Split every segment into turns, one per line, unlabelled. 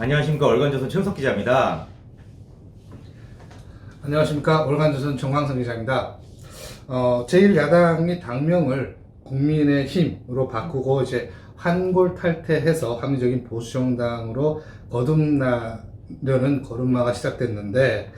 안녕하십니까. 월간조선 최우석 기자입니다.
안녕하십니까. 월간조선 정광석 기자입니다. 제1야당이 당명을 국민의힘으로 바꾸고 이제 환골탈태해서 합리적인 보수정당으로 거듭나려는 걸음마가 시작됐는데,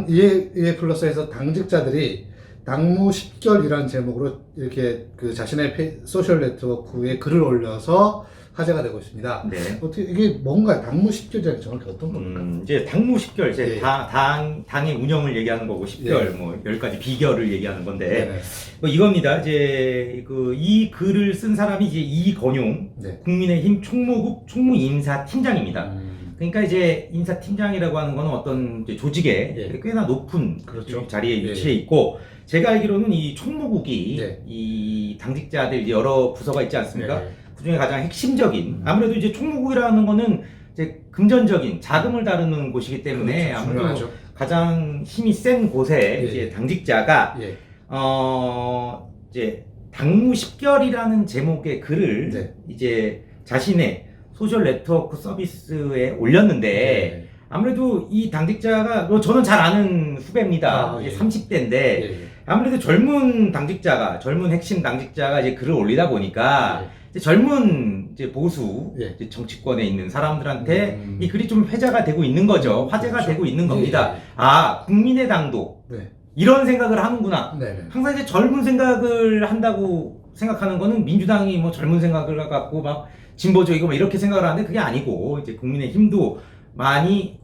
이에 플러스해서 당직자들이 당무 10결이라는 제목으로 이렇게 그 자신의 소셜 네트워크에 글을 올려서 화제가 되고 있습니다.
네.
어떻게 이게 뭔가 당무 10결이라는 정확히 어떤 겁니까?
이제 당무 10결, 이제
예.
당의 운영을 얘기하는 거고 10결,
예.
뭐 10가지 비결을 얘기하는 건데,
네네.
뭐 이겁니다. 이제 이 글을 쓴 사람이 이제 이건용
네.
국민의힘 총무국 총무인사팀장입니다. 그러니까 이제 인사팀장이라고 하는 건 어떤 이제 조직에
예.
꽤나 높은
그렇죠.
자리에
예.
위치해 있고, 제가 알기로는 이 총무국이
네.
이 당직자들 이제 여러 부서가 있지 않습니까?
네.
그 중에 가장 핵심적인, 아무래도 이제 총무국이라는 거는 이제 금전적인 자금을 다루는 곳이기 때문에
그렇죠.
아무래도
중요하죠.
가장 힘이 센 곳에
예.
이제 당직자가
예.
이제 당무 10결이라는 제목의 글을
네.
이제 자신의 소셜 네트워크 서비스에 올렸는데,
네.
아무래도 이 당직자가 저는 잘 아는 후배입니다.
아, 예.
30대인데
예.
아무래도 젊은 핵심 당직자가 이제 글을 올리다 보니까
예.
이제 젊은 이제 보수
예.
이제 정치권에 있는 사람들한테
음.
이 글이 좀 회자가 되고 있는 거죠. 화제가
그렇죠.
되고 있는 겁니다.
예.
아, 국민의당도
네.
이런 생각을 하는구나.
네.
항상 이제 젊은 생각을 한다고 생각하는 거는 민주당이 뭐 젊은 생각을 갖고 막 진보적이고 막 이렇게 생각을 하는데, 그게 아니고 이제 국민의힘도 많이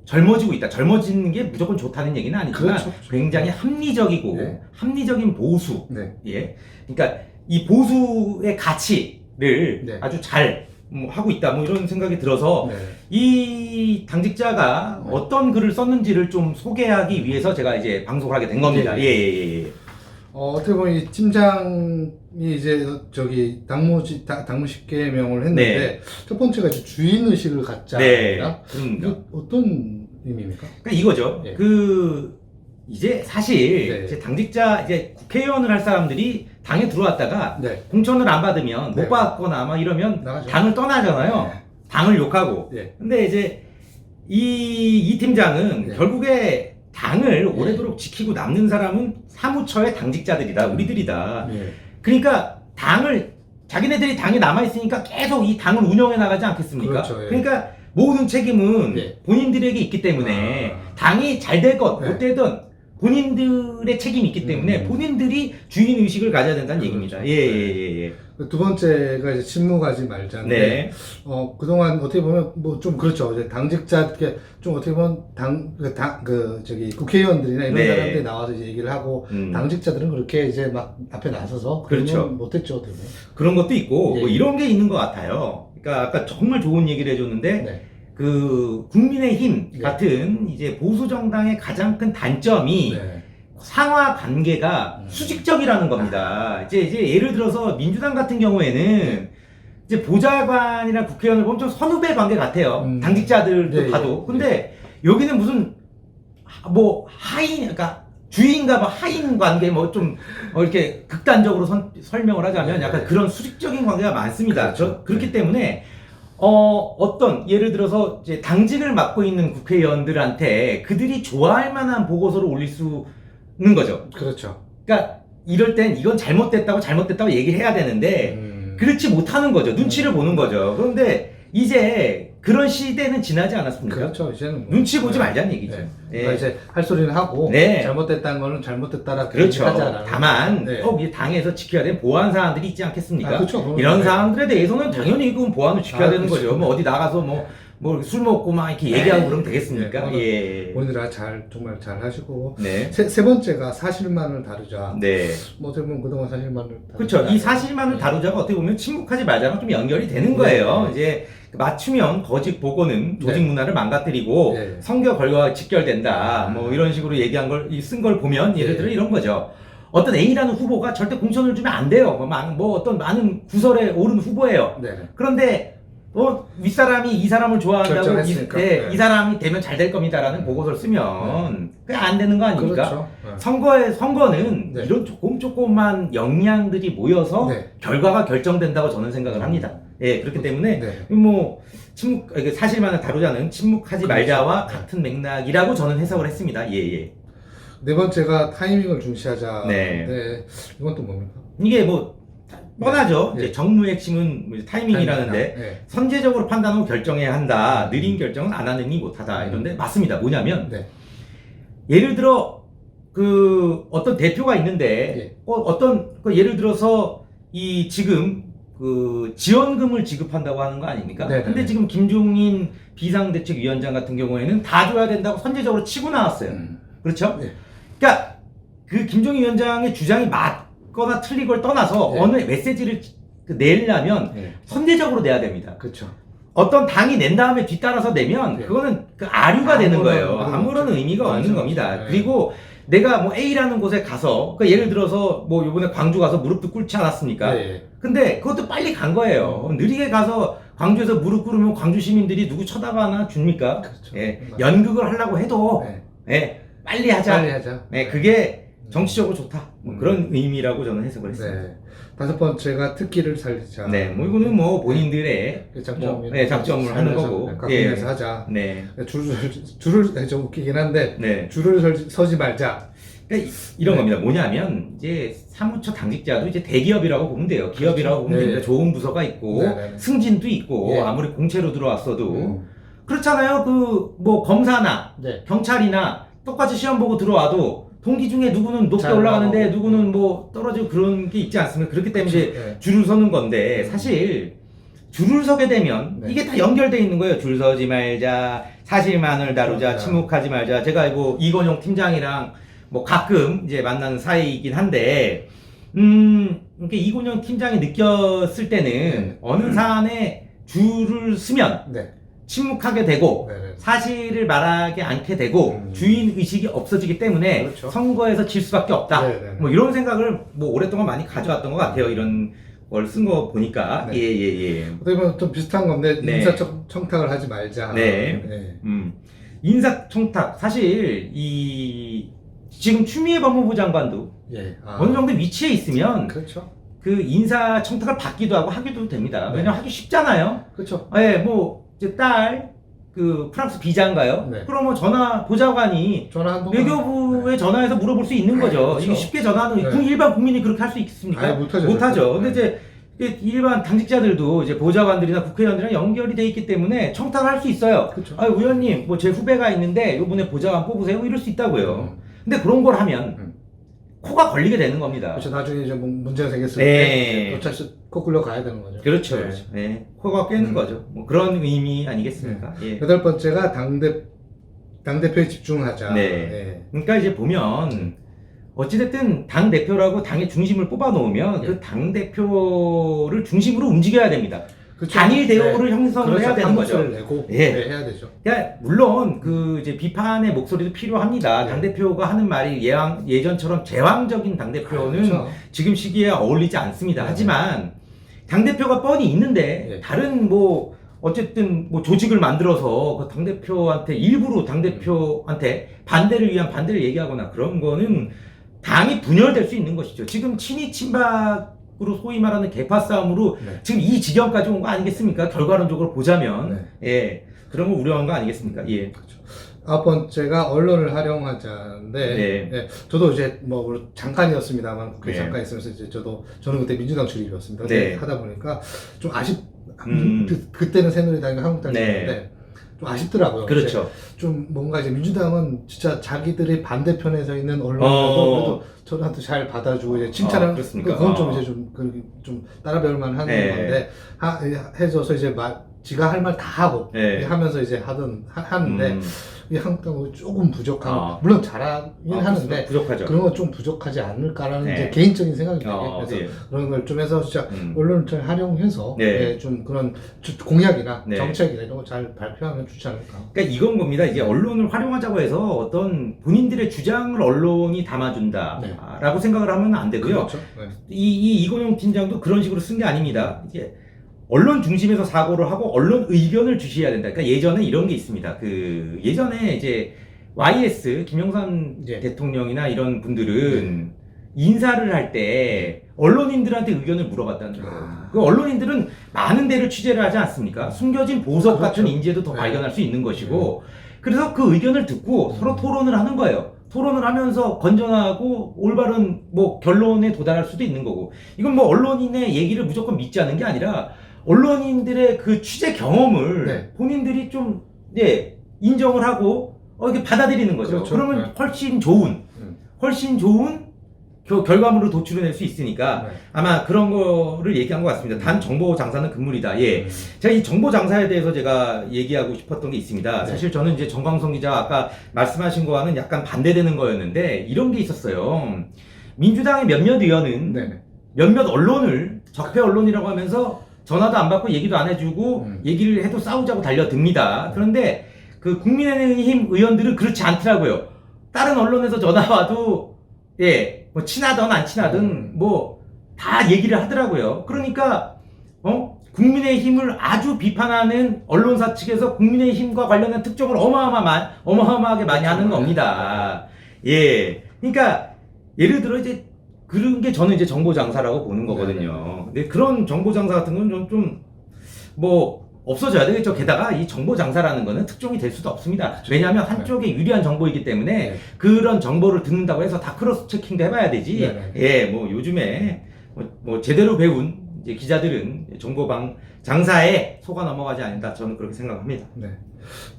젊어지고 있다. 젊어지는 게 무조건 좋다는 얘기는 아니지만
그렇죠.
굉장히 합리적이고
네.
합리적인 보수.
네.
예. 그러니까 이 보수의 가치를
네.
아주 잘 하고 있다. 뭐 이런 생각이 들어서
네.
이 당직자가
네.
어떤 글을 썼는지를 좀 소개하기 위해서 제가 이제 방송을 하게 된 겁니다.
네.
예.
어떻게 보면 이 팀장이 이제 당무 10개명을 했는데,
네.
첫 번째가 이제 주인 의식을 갖자.
네.
이게
그럼
어떤 의미입니까?
그러니까 이거죠.
예.
이제 사실
네.
이제 당직자 이제 국회의원을 할 사람들이 당에 들어왔다가
네.
공천을 안 받으면
네.
못 받거나 막 이러면
나가죠.
당을 떠나잖아요.
네.
당을 욕하고.
예.
근데 이제 이 팀장은
네.
결국에 당을 오래도록 지키고 남는 사람은 사무처의 당직자들이다. 우리들이다.
예.
그러니까 자기네들이 당에 남아있으니까 계속 이 당을 운영해 나가지 않겠습니까?
그렇죠, 예.
그러니까 모든 책임은
예.
본인들에게 있기 때문에 당이 잘 되건 못 되든 본인들의 책임이 있기 때문에 본인들이 주인의식을 가져야 된다는 얘기입니다.
그렇죠.
예.
두 번째가 이제 침묵하지 말자인데,
네.
그동안 어떻게 보면 뭐 좀 그렇죠. 이제 당직자, 좀 어떻게 보면 국회의원들이나 이런
네.
사람들이 나와서 이제 얘기를 하고, 당직자들은 그렇게 이제 막 앞에 나서서
그렇죠.
못했죠, 어떻게 보면.
그런 것도 있고
예.
뭐 이런 게 있는 것 같아요. 그러니까 아까 정말 좋은 얘기를 해줬는데
네.
그 국민의힘
네.
같은 이제 보수 정당의 가장 큰 단점이
네.
상하 관계가 수직적이라는 겁니다. 이제 예를 들어서 민주당 같은 경우에는 이제 보좌관이나 국회의원을 보면 좀 선후배 관계 같아요. 당직자들도
네,
봐도.
네.
근데 여기는 무슨 뭐 하인, 그러니까 주인과 뭐 하인 관계 뭐 좀 이렇게 극단적으로 설명을 하자면
네.
약간 그런 수직적인 관계가 많습니다.
그렇죠.
그렇기
네.
때문에 어떤 예를 들어서 이제 당직을 맡고 있는 국회의원들한테 그들이 좋아할 만한 보고서를 올릴 수는 거죠.
그렇죠.
그러니까 이럴 땐 이건 잘못됐다고 얘기를 해야 되는데 그렇지 못하는 거죠. 눈치를 보는 거죠. 그런데 이제 그런 시대는 지나지 않았습니까?
그렇죠. 이제는 뭐.
눈치 보지 말자는 얘기죠.
네.
예.
그러니까 이제 할 소리는 하고,
네.
잘못됐다는 거는 잘못됐다라고
그렇죠.
하자라는.
다만
네.
꼭 이 당에서 지켜야 되는 보안 사항들이 있지 않겠습니까?
아, 그렇죠.
이런
네.
사항들에 대해서는 당연히 그 보안을 지켜야 되는
그렇죠.
거죠. 뭐 어디 나가서 뭐 술 먹고 막 이렇게 얘기하고 그러면 되겠습니까?
네.
예.
본인들 정말 잘 하시고.
네.
세 번째가 사실만을 다루자.
네.
뭐 어떻게 보면 그동안 사실만을 다루자.
그렇죠. 이 사실만을 다루자가 어떻게 보면 침묵하지 말자랑 좀 연결이 되는 거예요.
네.
이제 맞추면 거짓 보고는 조직
네.
문화를 망가뜨리고
네.
성교 결과가 직결된다. 뭐 이런 식으로 얘기한 쓴 걸 보면 예를 들어 이런 거죠. 어떤 A라는 후보가 절대 공천을 주면 안 돼요. 뭐 어떤 많은 구설에 오른 후보예요.
네.
그런데 윗사람이 이 사람을 좋아한다고
결정했으니까.
이 사람이 되면 잘 될 겁니다라는 보고서를 쓰면 그게 안 되는 거 아닙니까?
그렇죠.
선거는
네.
이런 조그만 역량들이 모여서
네.
결과가 결정된다고 저는 생각을 합니다. 예, 그렇기 때문에
네.
뭐 사실만을 다루자는 침묵하지
그렇죠.
말자와
네.
같은 맥락이라고 저는 해석을 했습니다. 예, 예.
네 번째가 타이밍을 중시하자.
네.
네. 이건 또 뭡니까?
이게 뭐 뻔하죠.
네.
이제 정무의 핵심은 뭐 타이밍이라는데
네.
선제적으로 판단하고 결정해야 한다. 느린 결정은 안 하느니 못하다. 이런데 맞습니다. 뭐냐면
네.
예를 들어 그 어떤 대표가 있는데
예.
어떤 예를 들어서 이 지금 그 지원금을 지급한다고 하는 거 아닙니까?
네,
근데
네.
지금 김종인 비상대책위원장 같은 경우에는 다 줘야 된다고 선제적으로 치고 나왔어요. 그렇죠?
네.
그러니까 그 김종인 위원장의 주장이 맞거나 틀린 걸 떠나서
네.
어느 메시지를 내려면
네.
선제적으로 내야 됩니다.
그렇죠.
어떤 당이 낸 다음에 뒤따라서 내면
네.
그거는 그 아류가 되는 거예요.
아무런
아무런 의미가 없는
맞아요.
겁니다.
네.
그리고 내가 뭐 A라는 곳에 가서 그러니까 예를 들어서 뭐 요번에 광주 가서 무릎도 꿇지 않았습니까?
네.
근데 그것도 빨리 간 거예요. 느리게 가서 광주에서 무릎 꿇으면 광주 시민들이 누구 쳐다봐나 줍니까?
그렇죠.
예,
맞아요.
연극을 하려고 해도
네.
예, 빨리 하자.
빨리 하자.
네, 그게 정치적으로 좋다. 뭐
음.
그런 의미라고 저는 해석을 했습니다.
네. 다섯 번째가 특기를 살리자.
네, 뭐 이거는 뭐 본인들의
그 장점이
네, 장점을 하는 거고.
각국에서 하자.
네,
줄을 좀 웃기긴 한데
네.
줄을 서지 말자.
그러니까 이런
네.
겁니다. 뭐냐면 이제 사무처 당직자도 이제 대기업이라고 보면 돼요. 기업이라고 보면
네.
됩니다. 좋은 부서가 있고
네, 네, 네.
승진도 있고
예.
아무리 공채로 들어왔어도
음.
그렇잖아요. 그 뭐 검사나
네.
경찰이나 똑같이 시험 보고 들어와도 동기 중에 누구는 높게
잘
올라가는데
나가고.
누구는 뭐 떨어지고 그런 게 있지 않습니까? 그렇기 때문에 이제
네.
줄을 서는 건데 사실 줄을 서게 되면
네.
이게 다 연결돼 있는 거예요. 줄 서지 말자, 사실만을 다루자,
맞아.
침묵하지 말자. 제가 뭐 이건용 팀장이랑 뭐 가끔 이제 만나는 사이이긴 한데, 이렇게 이건용 팀장이 느꼈을 때는
네.
어느 사안에 줄을 쓰면
네.
침묵하게 되고
네. 네.
사실을 말하지 않게 되고 주인 의식이 없어지기 때문에
그렇죠.
선거에서 질 수밖에 없다.
네, 네, 네.
뭐 이런 생각을 뭐 오랫동안 많이 가져왔던 것 같아요. 이런 걸 쓴 거 보니까.
네.
예.
어떻게 보면 좀 비슷한 건데
네.
인사청탁을 하지 말자.
네.
네.
인사청탁 사실 이 지금 추미애 법무부 장관도
예.
어느 정도 위치에 있으면
그렇죠.
그 인사청탁을 받기도 하고 하기도 됩니다.
네.
왜냐면 하기 쉽잖아요.
그렇죠.
예, 뭐 이제 딸 그 프랑스 비자인가요?
네.
그러면 전화 보좌관이
전화 한 번.
외교부에 전화해서 물어볼 수 있는 거죠.
그렇죠.
이게 쉽게 전화하는
네.
일반 국민이 그렇게 할 수 있습니까?
아예 못하죠.
못하죠. 근데
네.
이제 일반 당직자들도 이제 보좌관들이나 국회의원들이랑 연결이 돼 있기 때문에 청탁을 할 수 있어요.
그렇죠.
아, 의원님, 뭐 제 후배가 있는데 요번에 보좌관 뽑으세요. 이럴 수 있다고요. 근데 그런 걸 하면 코가 걸리게 되는 겁니다.
그렇죠. 나중에 이제 뭐 문제가 생겼을
네.
때 어차피 코 끌려 가야 되는 거죠.
그렇죠.
네.
그렇죠. 네. 코가 깨는 거죠. 뭐 그런 의미 아니겠습니까? 예.
여덟 번째가 당대표에 집중하자.
네. 그러니까 이제 보면 어찌됐든 당 대표라고 당의 중심을 뽑아 놓으면
예.
그 당 대표를 중심으로 움직여야 됩니다.
그렇죠.
단일 대우를 형성을
그렇죠.
해야 되는
한
거죠.
목소리를 내고
예.
네, 해야 되죠.
그러니까 물론 그 이제 비판의 목소리도 필요합니다.
네.
당 대표가 하는 말이 예전처럼 제왕적인 당 대표는
그렇죠.
지금 시기에 어울리지 않습니다.
네.
하지만 당 대표가 뻔히 있는데
네.
다른 뭐 어쨌든 뭐 조직을 만들어서 그 당 대표한테 일부러 당 대표한테 반대를 위한 반대를 얘기하거나 그런 거는 당이 분열될 수 있는 것이죠. 지금 친이 친박으로 소위 말하는 개파 싸움으로
네.
지금 이 지경까지 온 거 아니겠습니까? 결과론적으로 보자면
네.
예 그런 거 우려한 거 아니겠습니까? 예.
아홉 번째가 언론을 활용하자인데,
네.
예, 저도 이제 뭐 물론 잠깐이었습니다만 국회
네.
잠깐 있으면서 이제 저는 그때 민주당 출입이었습니다.
네.
하다 보니까 좀
음.
그때는 새누리당과 한국당이었는데
네.
좀 아쉽더라고요.
그렇죠.
이제 좀 뭔가 이제 민주당은 진짜 자기들의 반대편에 서 있는 언론도 그래도 저한테 잘 받아주고 이제 칭찬을
그렇습니까?
그건 좀 이제 좀 따라 배울 만한
네.
건데 해줘서 이제 지가 할 말 다 하고
네.
하면서 이제 하는데 이 한국당은 조금 부족한 물론 잘하긴 하는데
부족하죠.
그런 건 좀 부족하지 않을까라는
네.
이제 개인적인 생각입니다. 그래서
예.
그런 걸 좀 해서 진짜 언론을 잘 활용해서
네.
예, 좀 그런 공약이나
네.
정책이나 이런 거 잘 발표하면 좋지 않을까.
그러니까 이건 겁니다. 이제 언론을 활용하자고 해서 어떤 본인들의 주장을 언론이 담아준다라고 생각을 하면 안 되고요.
그렇죠. 네.
이건용 팀장도 그런 식으로 쓴 게 아닙니다. 이게 언론 중심에서 사고를 하고 언론 의견을 주시해야 된다. 그러니까 예전에 이런 게 있습니다. 그 예전에 이제 YS 김영삼
예.
대통령이나 이런 분들은 인사를 할 때 언론인들한테 의견을 물어봤다는 거예요.
아.
그 언론인들은 많은 데를 취재를 하지 않습니까? 숨겨진 보석 같은
그렇죠.
인재도 더
네.
발견할 수 있는 것이고, 그래서 그 의견을 듣고 서로 토론을 하는 거예요. 토론을 하면서 건전하고 올바른 뭐 결론에 도달할 수도 있는 거고, 이건 뭐 언론인의 얘기를 무조건 믿지 않는 게 아니라 언론인들의 그 취재 경험을
네.
본인들이 좀 인정을 하고 이렇게 받아들이는 거죠.
그렇죠.
그러면
네.
훨씬 좋은 결과물을 도출해낼 수 있으니까
네.
아마 그런 거를 얘기한 것 같습니다. 단 정보 장사는 금물이다. 예. 제가 이 정보 장사에 대해서 제가 얘기하고 싶었던 게 있습니다.
네.
사실 저는 이제 정광성 기자 아까 말씀하신 거와는 약간 반대되는 거였는데 이런 게 있었어요. 민주당의 몇몇 의원은
네네.
몇몇 언론을 적폐 언론이라고 하면서 전화도 안 받고 얘기도 안 해주고 얘기를 해도 싸우자고 달려듭니다. 그런데 그 국민의힘 의원들은 그렇지 않더라고요. 다른 언론에서 전화 와도 뭐 친하든 안 친하든 뭐 다 얘기를 하더라고요. 그러니까 국민의힘을 아주 비판하는 언론사 측에서 국민의힘과 관련된 특종을 어마어마하게 많이 하는 겁니다. 예. 그러니까 예를 들어 이제 그런 게 저는 이제 정보 장사라고 보는 거거든요. 근데 그런 정보 장사 같은 건 좀 뭐 없어져야 되겠죠. 게다가 이 정보 장사라는 거는 특종이 될 수도 없습니다. 왜냐하면 한쪽에 유리한 정보이기 때문에
네.
그런 정보를 듣는다고 해서 다 크로스 체킹도 해봐야 되지.
네네.
예, 뭐 요즘에 뭐 제대로 배운 이제 기자들은 정보방 장사에 속아 넘어가지 않는다. 저는 그렇게 생각합니다.
네.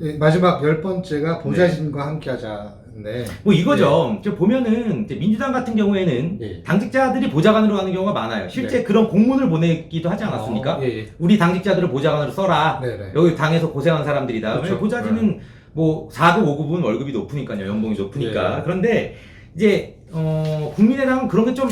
네, 마지막 10번째가 보좌진과 함께하자인데
뭐 이거죠. 저 보면은 이제 민주당 같은 경우에는
예.
당직자들이 보좌관으로 가는 경우가 많아요. 실제 그런 공문을 보내기도 하지 않았습니까?
예.
우리 당직자들을 보좌관으로 써라.
네네.
여기 당에서 고생한 사람들이다.
그렇죠.
보좌진은 뭐 4급, 5급은 월급이 높으니까요. 연봉이 높으니까.
예.
그런데 이제 국민의당은 그런 게 좀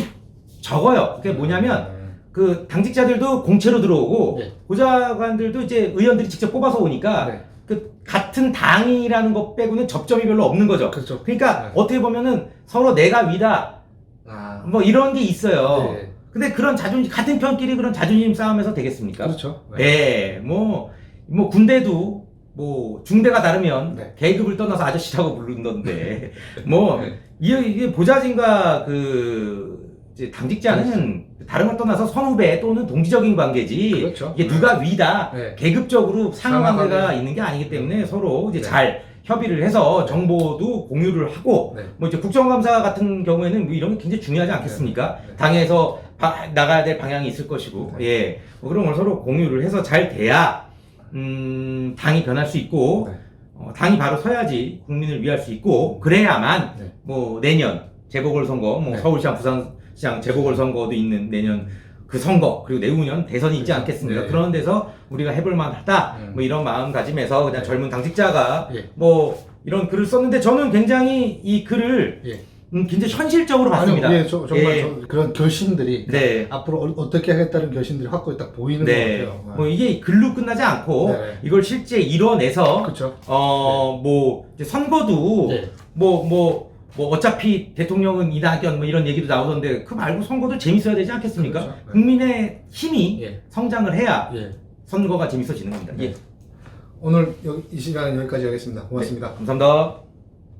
적어요. 그게 뭐냐면 그 당직자들도 공채로 들어오고
네.
보좌관들도 이제 의원들이 직접 뽑아서 오니까
네.
그 같은 당이라는 것 빼고는 접점이 별로 없는 거죠.
그렇죠.
그러니까
네.
어떻게 보면은 서로 내가 위다
아,
뭐 이런 게 있어요.
네.
근데 그런 같은 편끼리 그런 자존심 싸움에서 되겠습니까?
그렇죠.
예, 뭐 군대도 뭐 중대가 다르면
네.
계급을 떠나서 아저씨라고 부르던데 뭐
네.
이게 보좌진과 이제 당직자는 다른 걸 떠나서 선후배 또는 동지적인 관계지.
그렇죠.
이게 누가 위다
네.
계급적으로 상하관계가
상하관계.
있는 게 아니기 때문에
네.
서로 이제
네.
잘 협의를 해서 정보도 공유를 하고
네.
뭐 이제 국정감사 같은 경우에는 뭐 이런 게 굉장히 중요하지 않겠습니까?
네.
당에서 나가야 될 방향이 있을 것이고,
네.
예, 뭐 그런 걸 서로 공유를 해서 잘 돼야 당이 변할 수 있고,
네.
당이 바로 서야지 국민을 위할 수 있고, 그래야만
네.
뭐 내년 재보궐선거, 뭐
네.
서울시장, 부산시장 재보궐선거도 있는 내년 그 선거 그리고 내후년 대선이 있지
그렇죠.
않겠습니까?
네.
그런 데서 우리가 해볼 만하다. 뭐 이런 마음가짐에서 그냥
네.
젊은 당직자가
예.
뭐 이런 글을 썼는데 저는 굉장히 이 글을
예.
굉장히 현실적으로 봤습니다.
아니요, 예, 정말
예.
그런 결심들이
네.
앞으로 어떻게 하겠다는 결심들이 확고히 딱 보이는
네.
것 같아요.
뭐 이게 글로 끝나지 않고
네.
이걸 실제 이뤄내서
그렇죠.
뭐 이제 선거도
네.
뭐 어차피 대통령은 이낙연 뭐 이런 얘기도 나오던데 그 말고 선거도 재밌어야 되지 않겠습니까?
그렇죠. 네.
국민의 힘이
예.
성장을 해야
예.
선거가 재밌어지는 겁니다.
네.
예.
오늘 이 시간 여기까지 하겠습니다. 고맙습니다.
네, 감사합니다.